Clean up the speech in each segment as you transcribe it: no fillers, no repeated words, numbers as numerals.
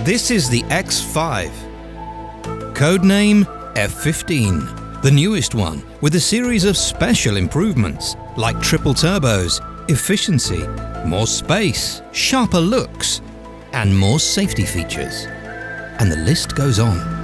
This is the X5. Codename F15. The newest one, with a series of special improvements, like triple turbos, efficiency, more space, sharper looks, and more safety features. And the list goes on.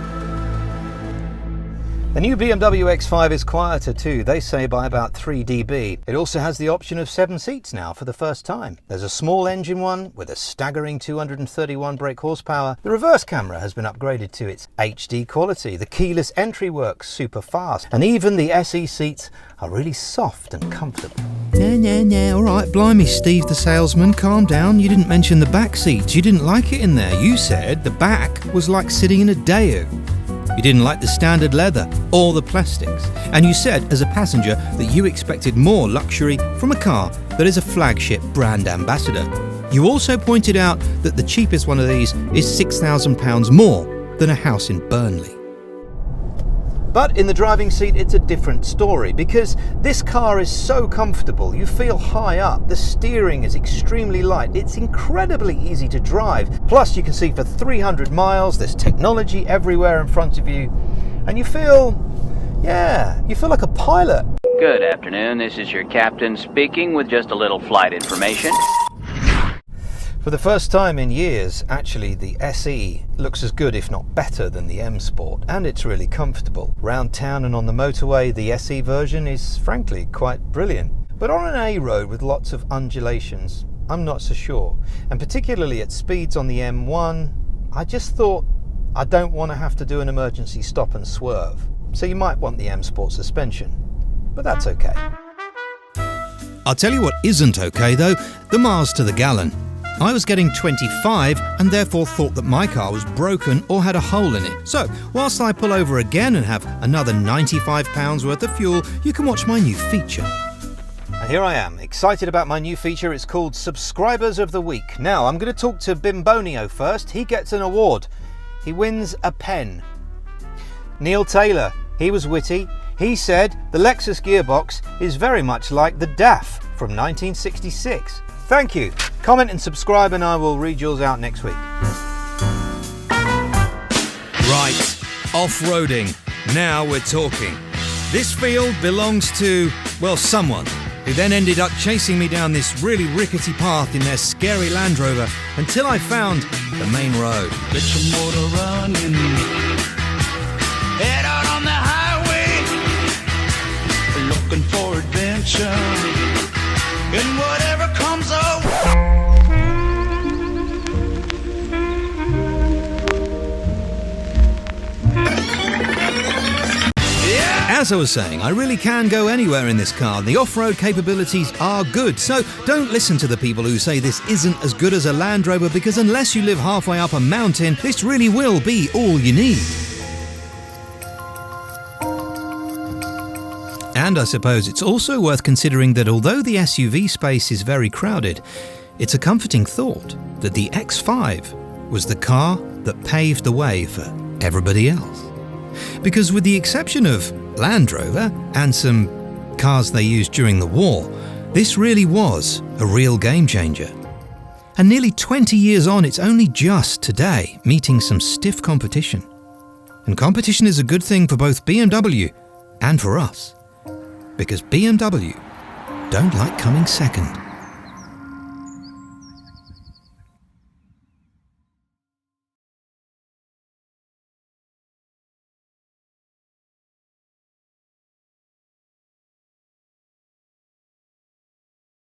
The new BMW X5 is quieter too, they say by about 3 dB. It also has the option of 7 seats now for the first time. There's a small engine one with a staggering 231 brake horsepower. The reverse camera has been upgraded to its HD quality. The keyless entry works super fast. And even the SE seats are really soft and comfortable. All right, blimey, Steve the salesman, calm down. You didn't mention the back seats. You didn't like it in there. You said the back was like sitting in a Daewoo. You didn't like the standard leather or the plastics. And you said, as a passenger, that you expected more luxury from a car that is a flagship brand ambassador. You also pointed out that the cheapest one of these is £6,000 more than a house in Burnley. But in the driving seat, it's a different story because this car is so comfortable. You feel high up. The steering is extremely light. It's incredibly easy to drive. Plus, you can see for 300 miles. There's technology everywhere in front of you. And you feel like a pilot. Good afternoon. This is your captain speaking with just a little flight information. For the first time in years, actually, the SE looks as good, if not better, than the M Sport, and it's really comfortable. Round town and on the motorway, the SE version is frankly quite brilliant. But on an A road with lots of undulations, I'm not so sure. And particularly at speeds on the M1, I just thought I don't want to have to do an emergency stop and swerve. So you might want the M Sport suspension, but that's okay. I'll tell you what isn't okay though, the miles to the gallon. I was getting 25 and therefore thought that my car was broken or had a hole in it. So, whilst I pull over again and have another £95 worth of fuel, you can watch my new feature. And here I am, excited about my new feature. It's called Subscribers of the Week. Now, I'm going to talk to Bimbonio first. He gets an award. He wins a pen. Neil Taylor, he was witty. He said the Lexus gearbox is very much like the DAF from 1966. Thank you. Comment and subscribe and I will read yours out next week. Right, off-roading. Now we're talking. This field belongs to, well, someone who then ended up chasing me down this really rickety path in their scary Land Rover until I found the main road. Get your motor running. Head out on the highway. Looking for adventure. And whatever comes out. As I was saying, I really can go anywhere in this car. The off-road capabilities are good, so don't listen to the people who say this isn't as good as a Land Rover, because unless you live halfway up a mountain, this really will be all you need. And I suppose it's also worth considering that although the SUV space is very crowded, it's a comforting thought that the X5 was the car that paved the way for everybody else. Because with the exception of Land Rover and some cars they used during the war, this really was a real game changer. And nearly 20 years on, it's only just today meeting some stiff competition. And competition is a good thing for both BMW and for us. Because BMW don't like coming second.